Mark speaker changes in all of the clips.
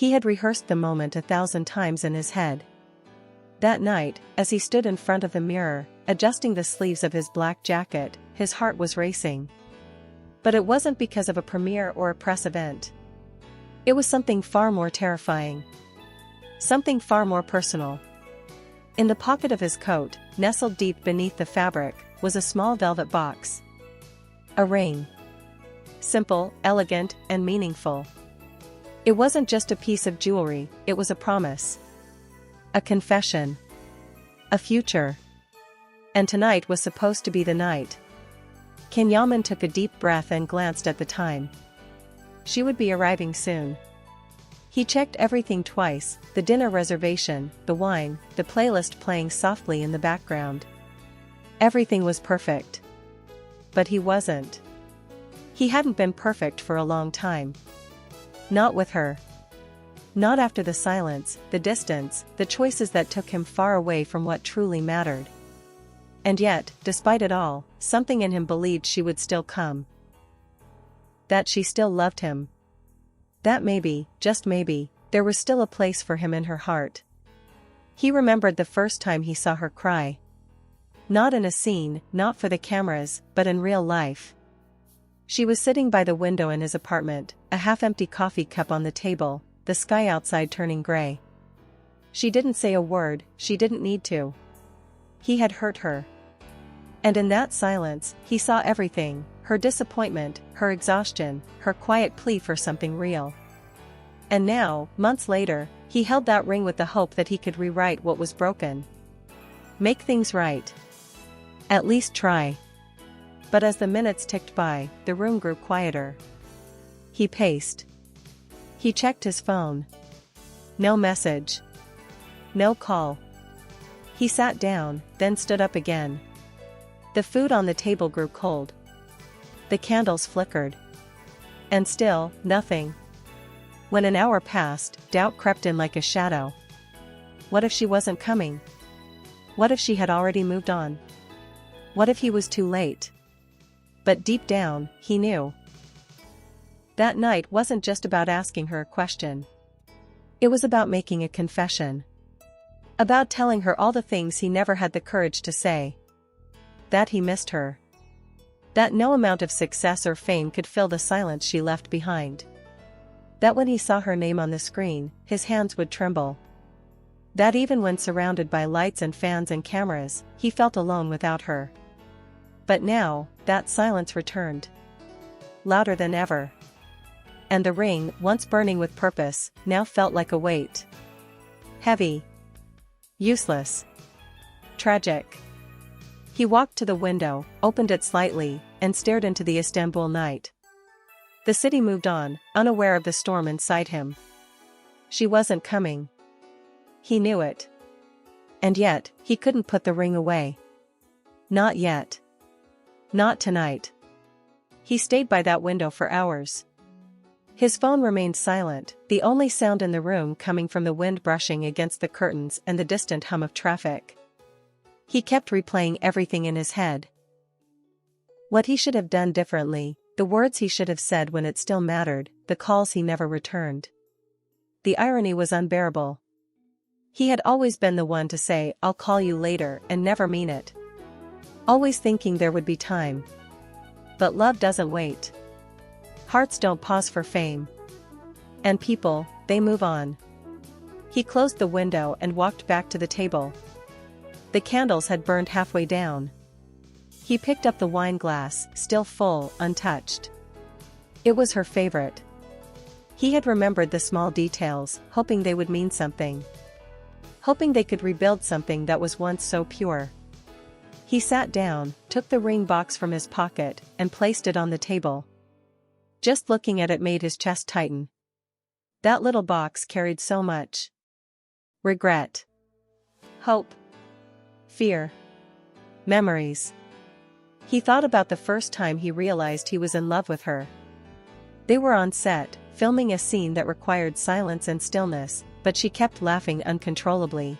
Speaker 1: He had rehearsed the moment 1,000 times in his head. That night, as he stood in front of the mirror, adjusting the sleeves of his black jacket, his heart was racing. But it wasn't because of a premiere or a press event. It was something far more terrifying. Something far more personal. In the pocket of his coat, nestled deep beneath the fabric, was a small velvet box. A ring. Simple, elegant, and meaningful. It wasn't just a piece of jewelry, it was a promise. A confession. A future. And tonight was supposed to be the night. Yaman took a deep breath and glanced at the time. She would be arriving soon. He checked everything twice, the dinner reservation, the wine, the playlist playing softly in the background. Everything was perfect. But he wasn't. He hadn't been perfect for a long time. Not with her. Not after the silence, the distance, the choices that took him far away from what truly mattered. And yet, despite it all, something in him believed she would still come. That she still loved him. That maybe, just maybe, there was still a place for him in her heart. He remembered the first time he saw her cry. Not in a scene, not for the cameras, but in real life. She was sitting by the window in his apartment, a half-empty coffee cup on the table, the sky outside turning gray. She didn't say a word, she didn't need to. He had hurt her. And in that silence, he saw everything, her disappointment, her exhaustion, her quiet plea for something real. And now, months later, he held that ring with the hope that he could rewrite what was broken. Make things right. At least try. But as the minutes ticked by, the room grew quieter. He paced. He checked his phone. No message. No call. He sat down, then stood up again. The food on the table grew cold. The candles flickered. And still, nothing. When an hour passed, doubt crept in like a shadow. What if she wasn't coming? What if she had already moved on? What if he was too late? But deep down, he knew. That night wasn't just about asking her a question. It was about making a confession. About telling her all the things he never had the courage to say. That he missed her. That no amount of success or fame could fill the silence she left behind. That when he saw her name on the screen, his hands would tremble. That even when surrounded by lights and fans and cameras, he felt alone without her. But now, that silence returned. Louder than ever. And the ring, once burning with purpose, now felt like a weight. Heavy. Useless. Tragic. He walked to the window, opened it slightly, and stared into the Istanbul night. The city moved on, unaware of the storm inside him. She wasn't coming. He knew it. And yet, he couldn't put the ring away. Not yet. Not tonight. He stayed by that window for hours. His phone remained silent, the only sound in the room coming from the wind brushing against the curtains and the distant hum of traffic. He kept replaying everything in his head. What he should have done differently, the words he should have said when it still mattered, the calls he never returned. The irony was unbearable. He had always been the one to say, "I'll call you later," and never mean it. Always thinking there would be time. But love doesn't wait. Hearts don't pause for fame. And people, they move on. He closed the window and walked back to the table. The candles had burned halfway down. He picked up the wine glass, still full, untouched. It was her favorite. He had remembered the small details, hoping they would mean something. Hoping they could rebuild something that was once so pure. He sat down, took the ring box from his pocket, and placed it on the table. Just looking at it made his chest tighten. That little box carried so much. Regret. Hope. Fear. Memories. He thought about the first time he realized he was in love with her. They were on set, filming a scene that required silence and stillness, but she kept laughing uncontrollably.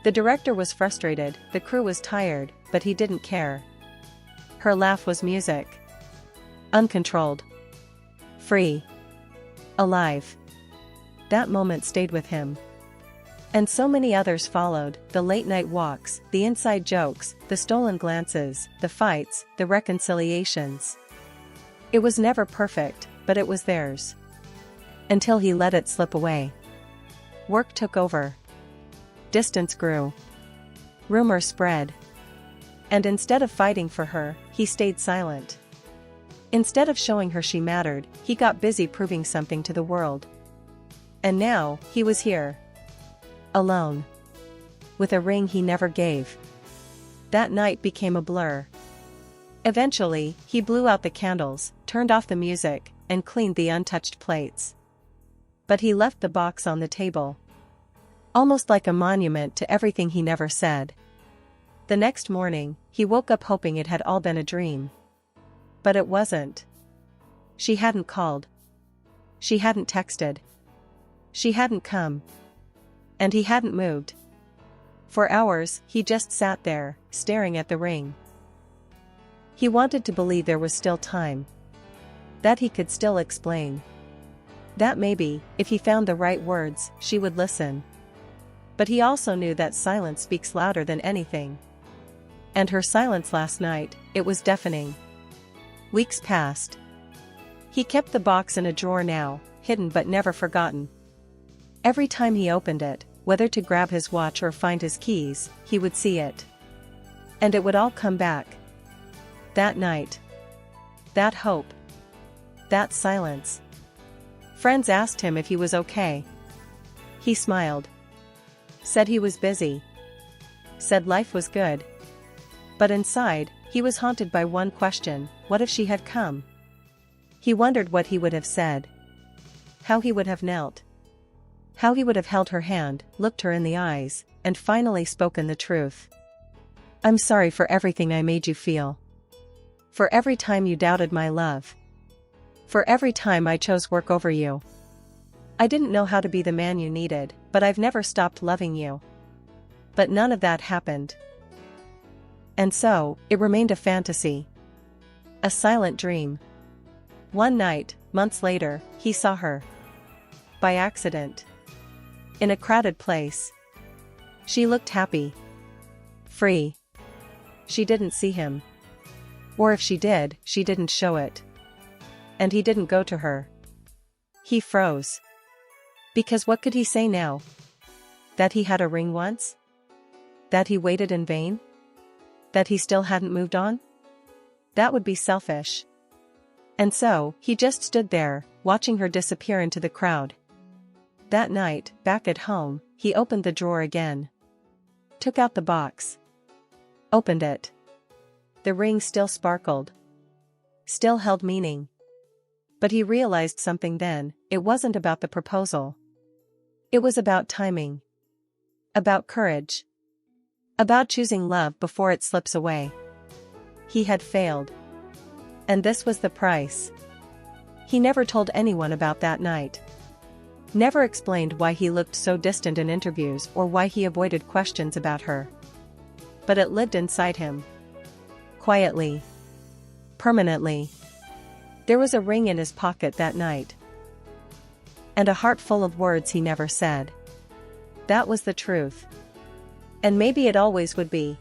Speaker 1: The director was frustrated, the crew was tired, but he didn't care. Her laugh was music. Uncontrolled. Free. Alive. That moment stayed with him. And so many others followed, the late-night walks, the inside jokes, the stolen glances, the fights, the reconciliations. It was never perfect, but it was theirs. Until he let it slip away. Work took over. Distance grew. Rumors spread. And instead of fighting for her, he stayed silent. Instead of showing her she mattered, he got busy proving something to the world. And now, he was here. Alone. With a ring he never gave. That night became a blur. Eventually, he blew out the candles, turned off the music, and cleaned the untouched plates. But he left the box on the table. Almost like a monument to everything he never said. The next morning, he woke up hoping it had all been a dream. But it wasn't. She hadn't called. She hadn't texted. She hadn't come. And he hadn't moved. For hours, he just sat there, staring at the ring. He wanted to believe there was still time. That he could still explain. That maybe, if he found the right words, she would listen. But he also knew that silence speaks louder than anything. And her silence last night, it was deafening. Weeks passed. He kept the box in a drawer now, hidden but never forgotten. Every time he opened it, whether to grab his watch or find his keys, he would see it. And it would all come back. That night. That hope. That silence. Friends asked him if he was okay. He smiled. Said he was busy. Said life was good. But inside, he was haunted by one question: what if she had come? He wondered what he would have said. How he would have knelt. How he would have held her hand, looked her in the eyes, and finally spoken the truth. I'm sorry for everything I made you feel. For every time you doubted my love. For every time I chose work over you. I didn't know how to be the man you needed, but I've never stopped loving you. But none of that happened. And so, it remained a fantasy. A silent dream. One night, months later, he saw her. By accident. In a crowded place. She looked happy. Free. She didn't see him. Or if she did, she didn't show it. And he didn't go to her. He froze. Because what could he say now? That he had a ring once? That he waited in vain? That he still hadn't moved on? That would be selfish. And so, he just stood there, watching her disappear into the crowd. That night, back at home, he opened the drawer again. Took out the box. Opened it. The ring still sparkled. Still held meaning. But he realized something then: it wasn't about the proposal. It was about timing. About courage. About choosing love before it slips away. He had failed. And this was the price. He never told anyone about that night. Never explained why he looked so distant in interviews or why he avoided questions about her. But it lived inside him. Quietly. Permanently. There was a ring in his pocket that night. And a heart full of words he never said. That was the truth. And maybe it always would be.